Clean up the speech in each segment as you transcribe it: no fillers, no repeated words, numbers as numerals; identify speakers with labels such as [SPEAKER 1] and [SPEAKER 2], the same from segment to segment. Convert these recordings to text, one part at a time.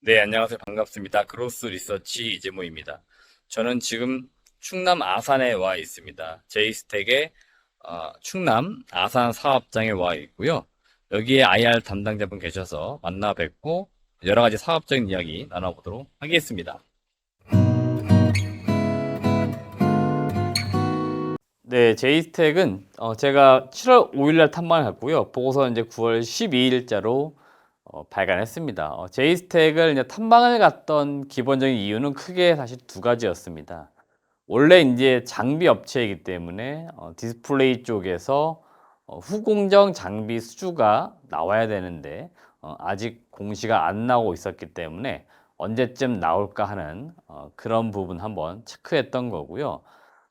[SPEAKER 1] 네, 안녕하세요. 반갑습니다. 그로스 리서치 이재모입니다. 저는 지금 충남 아산에 와 있습니다. 제이스택의 충남 아산 사업장에 와 있고요. 여기에 IR 담당자분 계셔서 만나 뵙고 여러 가지 사업적인 이야기 나눠보도록 하겠습니다. 네, 제이스택은 제가 7월 5일 날 탐방을 갔고요. 보고서 이제 9월 12일자로 발간했습니다. 제이스택을 이제 탐방을 갔던 기본적인 이유는 크게 사실 두 가지였습니다. 원래 이제 장비 업체이기 때문에 디스플레이 쪽에서 후공정 장비 수주가 나와야 되는데 아직 공시가 안 나오고 있었기 때문에 언제쯤 나올까 하는 그런 부분 한번 체크했던 거고요.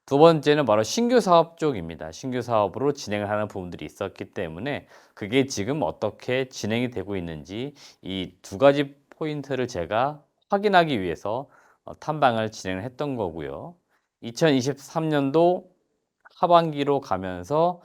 [SPEAKER 1] 두 번째는 바로 신규 사업 쪽입니다. 신규 사업으로 진행을 하는 부분들이 있었기 때문에 그게 지금 어떻게 진행이 되고 있는지 이 두 가지 포인트를 제가 확인하기 위해서 탐방을 진행을 했던 거고요. 2023년도 하반기로 가면서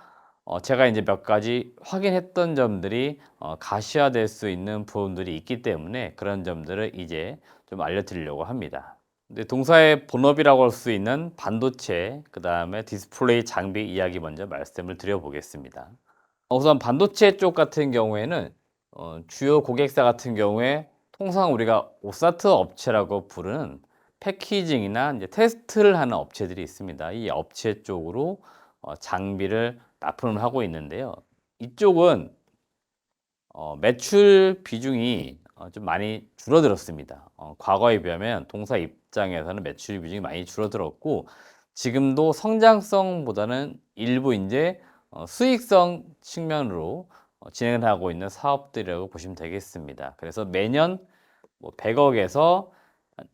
[SPEAKER 1] 제가 이제 몇 가지 확인했던 점들이 가시화될 수 있는 부분들이 있기 때문에 그런 점들을 이제 좀 알려드리려고 합니다. 근데 동사의 본업이라고 할 수 있는 반도체, 그 다음에 디스플레이 장비 이야기 먼저 말씀을 드려보겠습니다. 우선 반도체 쪽 같은 경우에는 주요 고객사 같은 경우에 통상 우리가 오사트 업체라고 부르는 패키징이나 이제 테스트를 하는 업체들이 있습니다. 이 업체 쪽으로 장비를 납품을 하고 있는데요. 이쪽은 매출 비중이 좀 많이 줄어들었습니다. 과거에 비하면 동사 입장에서는 매출 비중이 많이 줄어들었고 지금도 성장성보다는 일부 이제 수익성 측면으로 진행을 하고 있는 사업들이라고 보시면 되겠습니다. 그래서 매년 뭐 100억에서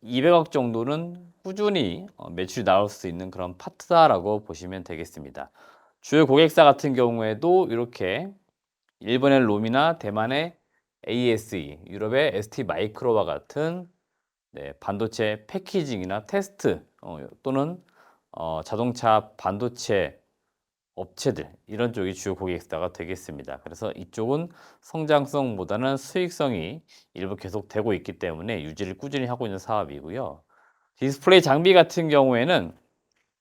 [SPEAKER 1] 200억 정도는 꾸준히 매출이 나올 수 있는 그런 파트다라고 보시면 되겠습니다. 주요 고객사 같은 경우에도 이렇게 일본의 롬이나 대만의 ASE, 유럽의 ST 마이크로와 같은 반도체 패키징이나 테스트 또는 자동차 반도체 업체들 이런 쪽이 주요 고객사가 되겠습니다. 그래서 이쪽은 성장성보다는 수익성이 일부 계속되고 있기 때문에 유지를 꾸준히 하고 있는 사업이고요. 디스플레이 장비 같은 경우에는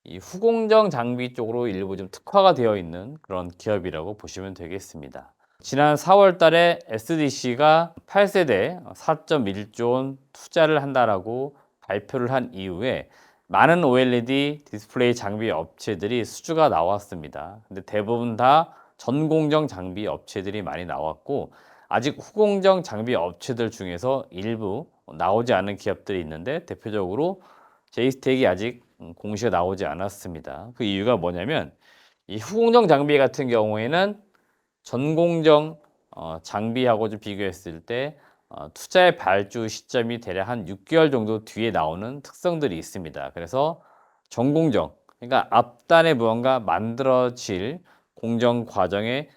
[SPEAKER 1] 이 후공정 장비 쪽으로 일부 좀 특화가 되어 있는 그런 기업이라고 보시면 되겠습니다. 지난 4월 달에 SDC가 8세대 4.1조 원 투자를 한다라고 발표를 한 이후에 많은 OLED 디스플레이 장비 업체들이 수주가 나왔습니다. 근데 대부분 다 전공정 장비 업체들이 많이 나왔고 아직 후공정 장비 업체들 중에서 일부 나오지 않은 기업들이 있는데 대표적으로 제이스텍이 아직 공시가 나오지 않았습니다. 그 이유가 뭐냐면 이 후공정 장비 같은 경우에는 전공정 장비하고 좀 비교했을 때 투자의 발주 시점이 대략 한 6개월 정도 뒤에 나오는 특성들이 있습니다. 그래서 전공정, 그러니까 앞단에 무언가 만들어질 공정 과정에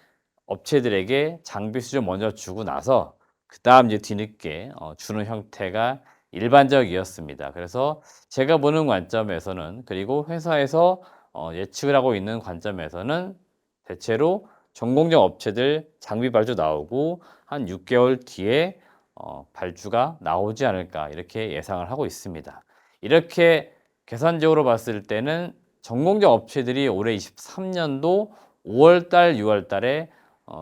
[SPEAKER 1] 업체들에게 장비 수준 먼저 주고 나서 그 다음 이제 뒤늦게 주는 형태가 일반적이었습니다. 그래서 제가 보는 관점에서는 그리고 회사에서 예측을 하고 있는 관점에서는 대체로 전공정 업체들 장비 발주 나오고 한 6개월 뒤에 발주가 나오지 않을까 이렇게 예상을 하고 있습니다. 이렇게 계산적으로 봤을 때는 전공정 업체들이 올해 23년도 5월달, 6월달에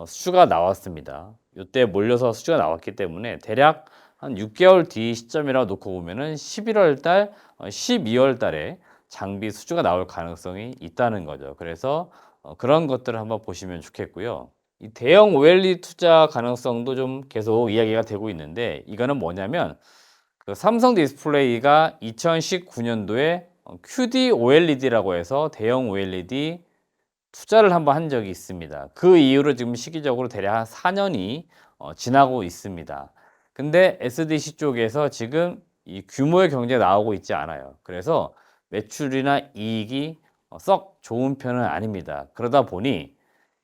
[SPEAKER 1] 수주가 나왔습니다. 이때 몰려서 수주가 나왔기 때문에 대략 한 6개월 뒤 시점이라고 놓고 보면은 11월 달, 12월 달에 장비 수주가 나올 가능성이 있다는 거죠. 그래서 그런 것들을 한번 보시면 좋겠고요. 이 대형 OLED 투자 가능성도 좀 계속 이야기가 되고 있는데 이거는 뭐냐면 그 삼성 디스플레이가 2019년도에 QD OLED라고 해서 대형 OLED 투자를 한번 한 적이 있습니다. 그 이후로 지금 시기적으로 대략 한 4년이 지나고 있습니다. 근데 SDC 쪽에서 지금 이 규모의 경제가 나오고 있지 않아요. 그래서 매출이나 이익이 썩 좋은 편은 아닙니다. 그러다 보니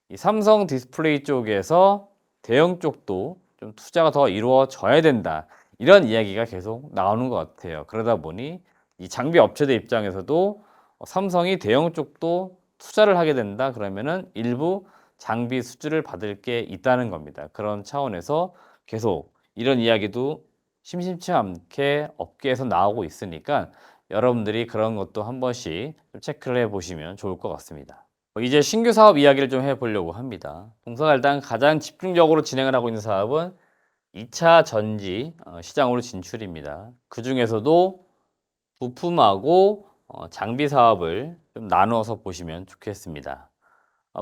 [SPEAKER 1] 이 삼성 디스플레이 쪽에서 대형 쪽도 좀 투자가 더 이루어져야 된다. 이런 이야기가 계속 나오는 것 같아요. 그러다 보니 이 장비 업체들 입장에서도 삼성이 대형 쪽도 투자를 하게 된다. 그러면은 일부 장비 수주를 받을 게 있다는 겁니다. 그런 차원에서 계속 이런 이야기도 심심치 않게 업계에서 나오고 있으니까 여러분들이 그런 것도 한 번씩 좀 체크를 해 보시면 좋을 것 같습니다. 이제 신규 사업 이야기를 좀 해 보려고 합니다. 동사가 일단 가장 집중적으로 진행을 하고 있는 사업은 2차 전지 시장으로 진출입니다. 그중에서도 부품하고 장비 사업을 좀 나누어서 보시면 좋겠습니다.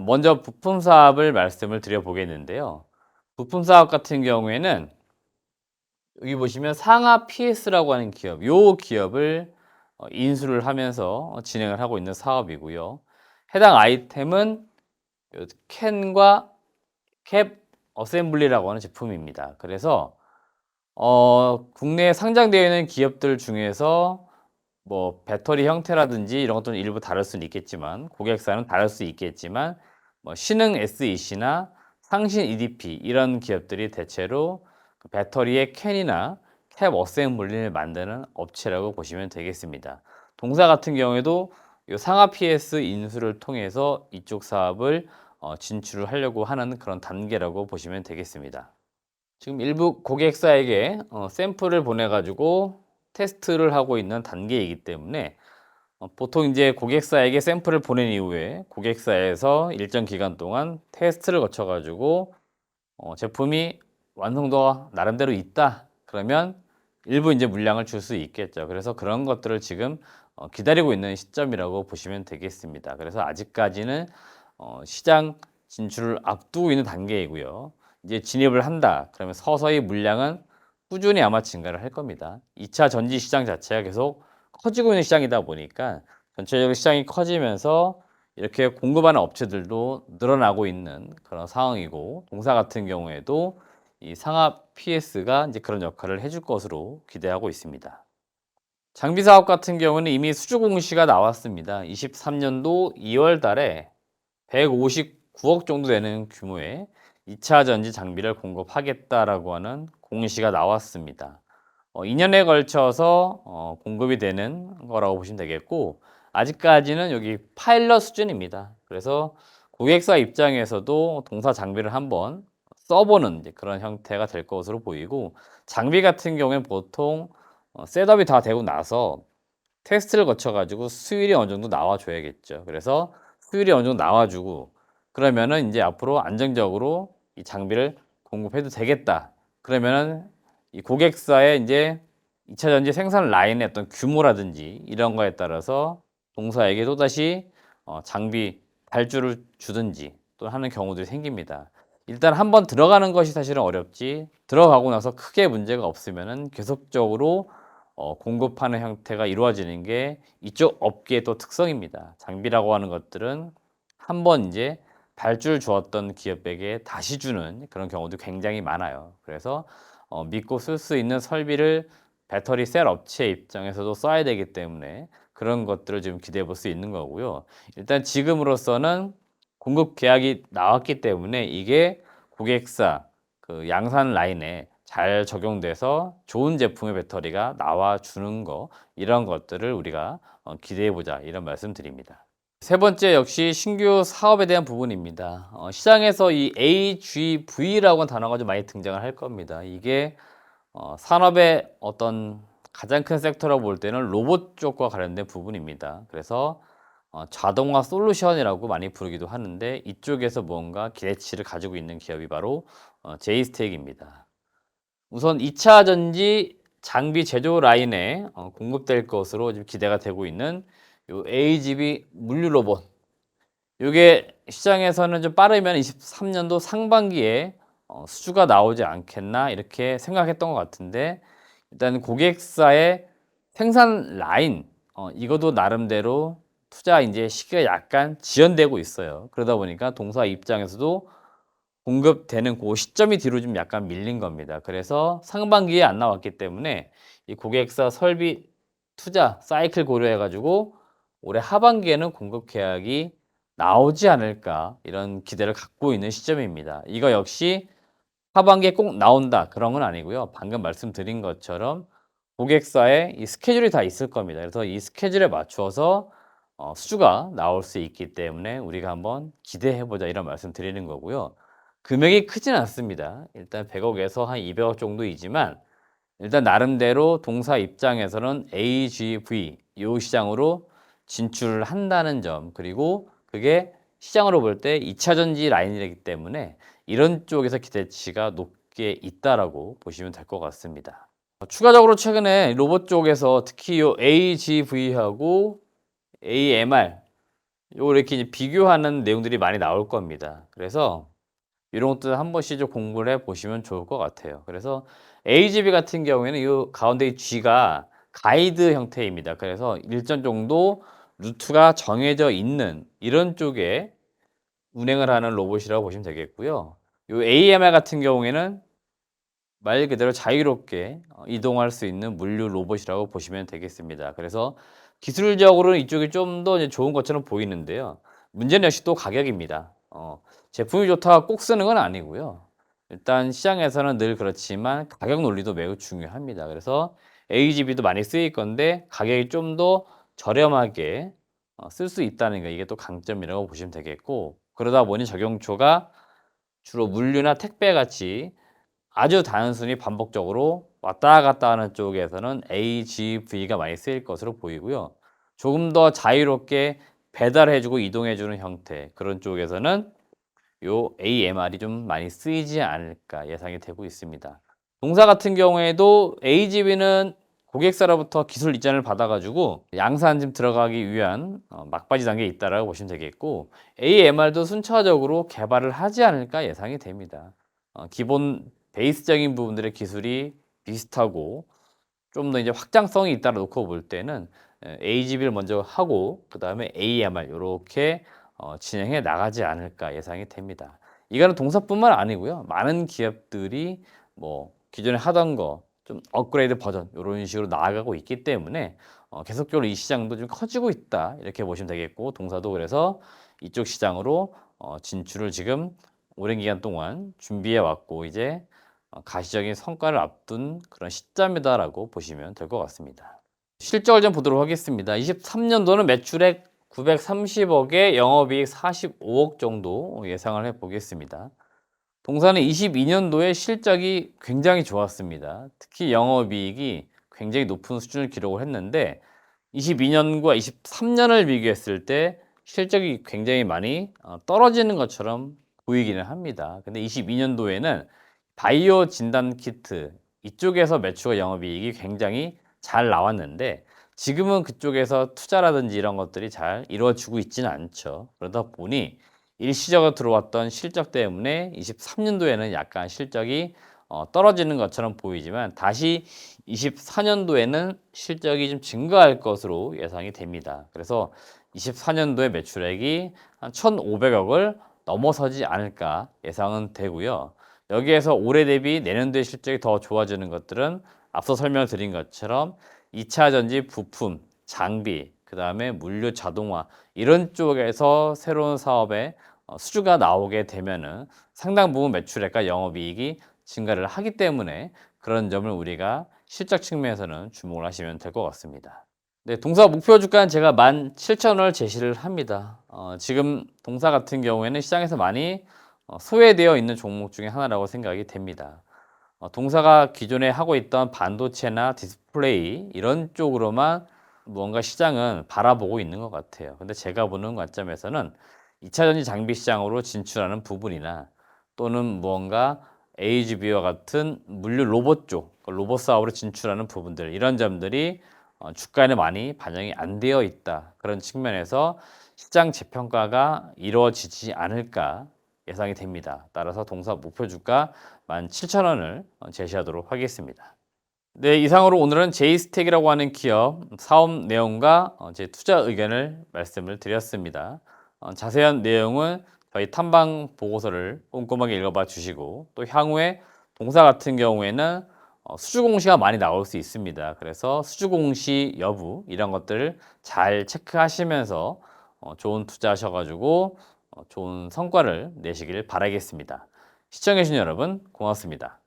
[SPEAKER 1] 먼저 부품 사업을 말씀을 드려 보겠는데요. 부품 사업 같은 경우에는 여기 보시면 상하 PS라고 하는 기업, 요 기업을 인수를 하면서 진행을 하고 있는 사업이고요. 해당 아이템은 요 캔과 캡 어셈블리라고 하는 제품입니다. 그래서 국내에 상장되어 있는 기업들 중에서 뭐 배터리 형태라든지 이런 것들은 일부 다를 수는 있겠지만 고객사는 다를 수 있겠지만 뭐 신흥 SEC나 상신 EDP 이런 기업들이 대체로 그 배터리의 캔이나 캡 어셈블리를 만드는 업체라고 보시면 되겠습니다. 동사 같은 경우에도 이 상하 PS 인수를 통해서 이쪽 사업을 진출을 하려고 하는 그런 단계라고 보시면 되겠습니다. 지금 일부 고객사에게 샘플을 보내 가지고 테스트를 하고 있는 단계이기 때문에 보통 이제 고객사에게 샘플을 보낸 이후에 고객사에서 일정 기간 동안 테스트를 거쳐 가지고 제품이 완성도가 나름대로 있다. 그러면 일부 이제 물량을 줄 수 있겠죠. 그래서 그런 것들을 지금 기다리고 있는 시점이라고 보시면 되겠습니다. 그래서 아직까지는 시장 진출을 앞두고 있는 단계이고요. 이제 진입을 한다. 그러면 서서히 물량은 꾸준히 아마 증가를 할 겁니다. 2차 전지 시장 자체가 계속 커지고 있는 시장이다 보니까 전체적으로 시장이 커지면서 이렇게 공급하는 업체들도 늘어나고 있는 그런 상황이고 동사 같은 경우에도 이 상합 PS가 이제 그런 역할을 해줄 것으로 기대하고 있습니다. 장비 사업 같은 경우는 이미 수주 공시가 나왔습니다. 23년도 2월 달에 159억 정도 되는 규모의 2차 전지 장비를 공급하겠다라고 하는 공시가 나왔습니다. 2년에 걸쳐서 공급이 되는 거라고 보시면 되겠고 아직까지는 여기 파일럿 수준입니다. 그래서 고객사 입장에서도 동사 장비를 한번 써보는 그런 형태가 될 것으로 보이고 장비 같은 경우에는 보통 셋업이 다 되고 나서 테스트를 거쳐 가지고 수율이 어느 정도 나와 줘야겠죠. 그래서 수율이 어느 정도 나와 주고 그러면은 인제 앞으로 안정적으로 이 장비를 공급해도 되겠다. 그러면은 이 고객사의 인제 2차 전지 생산 라인의 어떤 규모라든지 이런 거에 따라서 동사에게 또다시 장비 발주를 주든지 또 하는 경우들이 생깁니다. 일단 한번 들어가는 것이 사실은 어렵지 들어가고 나서 크게 문제가 없으면은 계속적으로 공급하는 형태가 이루어지는 게 이쪽 업계의 또 특성입니다. 장비라고 하는 것들은 한번 이제 발주를 주었던 기업에게 다시 주는 그런 경우도 굉장히 많아요. 그래서 믿고 쓸 수 있는 설비를 배터리 셀 업체 입장에서도 써야 되기 때문에 그런 것들을 좀 기대해 볼 수 있는 거고요. 일단 지금으로서는 공급 계약이 나왔기 때문에 이게 고객사 그 양산 라인에 잘 적용돼서 좋은 제품의 배터리가 나와주는 거 이런 것들을 우리가 기대해 보자 이런 말씀 드립니다. 세 번째 역시 신규 사업에 대한 부분입니다. 시장에서 이 AGV라고 하는 단어가 좀 많이 등장을 할 겁니다. 이게 산업의 어떤 가장 큰 섹터라고 볼 때는 로봇 쪽과 관련된 부분입니다. 그래서 자동화 솔루션이라고 많이 부르기도 하는데 이쪽에서 뭔가 기대치를 가지고 있는 기업이 바로 제이스텍입니다. 우선 2차 전지 장비 제조 라인에 공급될 것으로 지금 기대가 되고 있는 요 AGV 물류 로봇. 요게 시장에서는 좀 빠르면 23년도 상반기에 수주가 나오지 않겠나 이렇게 생각했던 것 같은데 일단 고객사의 생산 라인 이것도 나름대로 투자 이제 시기가 약간 지연되고 있어요. 그러다 보니까 동사 입장에서도 공급되는 그 시점이 뒤로 좀 약간 밀린 겁니다. 그래서 상반기에 안 나왔기 때문에 이 고객사 설비 투자 사이클 고려해 가지고 올해 하반기에는 공급 계약이 나오지 않을까 이런 기대를 갖고 있는 시점입니다. 이거 역시 하반기에 꼭 나온다 그런 건 아니고요. 방금 말씀드린 것처럼 고객사의 이 스케줄이 다 있을 겁니다. 그래서 이 스케줄에 맞추어서 수주가 나올 수 있기 때문에 우리가 한번 기대해 보자 이런 말씀 드리는 거고요. 금액이 크진 않습니다. 일단 100억에서 한 200억 정도이지만 일단 나름대로 동사 입장에서는 AGV 이 시장으로 진출을 한다는 점, 그리고 그게 시장으로 볼 때 2차 전지 라인이기 때문에 이런 쪽에서 기대치가 높게 있다라고 보시면 될 것 같습니다. 추가적으로 최근에 로봇 쪽에서 특히 이 AGV하고 AMR 이렇게 이제 비교하는 내용들이 많이 나올 겁니다. 그래서 이런 것들 한 번씩 좀 공부를 해 보시면 좋을 것 같아요. 그래서 AGB 같은 경우에는 이 가운데 이 G가 가이드 형태입니다. 그래서 일정 정도 루트가 정해져 있는 이런 쪽에 운행을 하는 로봇이라고 보시면 되겠고요. 이 AMR 같은 경우에는 말 그대로 자유롭게 이동할 수 있는 물류 로봇이라고 보시면 되겠습니다. 그래서 기술적으로는 이쪽이 좀 더 좋은 것처럼 보이는데요. 문제는 역시 또 가격입니다. 제품이 좋다고 꼭 쓰는 건 아니고요. 일단 시장에서는 늘 그렇지만 가격 논리도 매우 중요합니다. 그래서 AGV도 많이 쓰일 건데 가격이 좀 더 저렴하게 쓸 수 있다는 거, 이게 또 강점이라고 보시면 되겠고, 그러다 보니 적용초가 주로 물류나 택배 같이 아주 단순히 반복적으로 왔다 갔다 하는 쪽에서는 AGV가 많이 쓰일 것으로 보이고요. 조금 더 자유롭게 배달해 주고 이동해 주는 형태, 그런 쪽에서는 요 AMR이 좀 많이 쓰이지 않을까 예상이 되고 있습니다. 동사 같은 경우에도 AGV는 고객사로부터 기술 이전을 받아 가지고 양산 들어가기 위한 막바지 단계에 있다라고 보시면 되겠고, AMR도 순차적으로 개발을 하지 않을까 예상이 됩니다. 기본 베이스적인 부분들의 기술이 비슷하고 좀 더 이제 확장성이 있다고 놓고 볼 때는 AGV를 먼저 하고 그다음에 AMR 요렇게 진행해 나가지 않을까 예상이 됩니다. 이거는 동사뿐만 아니고요. 많은 기업들이 뭐 기존에 하던 거 좀 업그레이드 버전 요런 식으로 나아가고 있기 때문에 계속적으로 이 시장도 좀 커지고 있다 이렇게 보시면 되겠고, 동사도 그래서 이쪽 시장으로 진출을 지금 오랜 기간 동안 준비해 왔고 이제 가시적인 성과를 앞둔 그런 시점이다라고 보시면 될 것 같습니다. 실적을 좀 보도록 하겠습니다. 23년도는 매출액 930억에 영업이익 45억 정도 예상을 해 보겠습니다. 동사는 22년도에 실적이 굉장히 좋았습니다. 특히 영업이익이 굉장히 높은 수준을 기록을 했는데 22년과 23년을 비교했을 때 실적이 굉장히 많이 떨어지는 것처럼 보이기는 합니다. 근데 22년도에는 바이오 진단 키트 이쪽에서 매출과 영업이익이 굉장히 잘 나왔는데 지금은 그쪽에서 투자라든지 이런 것들이 잘 이루어지고 있지는 않죠. 그러다 보니 일시적으로 들어왔던 실적 때문에 23년도에는 약간 실적이 떨어지는 것처럼 보이지만 다시 24년도에는 실적이 좀 증가할 것으로 예상이 됩니다. 그래서 24년도에 매출액이 한 1,500억을 넘어서지 않을까 예상은 되고요. 여기에서 올해 대비 내년도의 실적이 더 좋아지는 것들은 앞서 설명드린 것처럼 2차 전지 부품, 장비, 그 다음에 물류 자동화 이런 쪽에서 새로운 사업에 수주가 나오게 되면은 상당 부분 매출액과 영업이익이 증가를 하기 때문에 그런 점을 우리가 실적 측면에서는 주목을 하시면 될 것 같습니다. 네, 동사 목표 주가는 제가 17,000원을 제시를 합니다. 지금 동사 같은 경우에는 시장에서 많이 소외되어 있는 종목 중에 하나라고 생각이 됩니다. 동사가 기존에 하고 있던 반도체나 디스플레이 이런 쪽으로만 무언가 시장은 바라보고 있는 것 같아요. 근데 제가 보는 관점에서는 2차 전지 장비 시장으로 진출하는 부분이나 또는 무언가 AGV와 같은 물류 로봇 쪽, 로봇 사업으로 진출하는 부분들, 이런 점들이 주가에는 많이 반영이 안 되어 있다. 그런 측면에서 시장 재평가가 이루어지지 않을까 예상이 됩니다. 따라서 동사 목표 주가 17,000원을 제시하도록 하겠습니다. 네, 이상으로 오늘은 제이스텍이라고 하는 기업 사업 내용과 제 투자 의견을 말씀을 드렸습니다. 자세한 내용은 저희 탐방 보고서를 꼼꼼하게 읽어봐 주시고, 또 향후에 동사 같은 경우에는 수주 공시가 많이 나올 수 있습니다. 그래서 수주 공시 여부 이런 것들을 잘 체크하시면서 좋은 투자하셔가지고 좋은 성과를 내시길 바라겠습니다. 시청해주신 여러분 고맙습니다.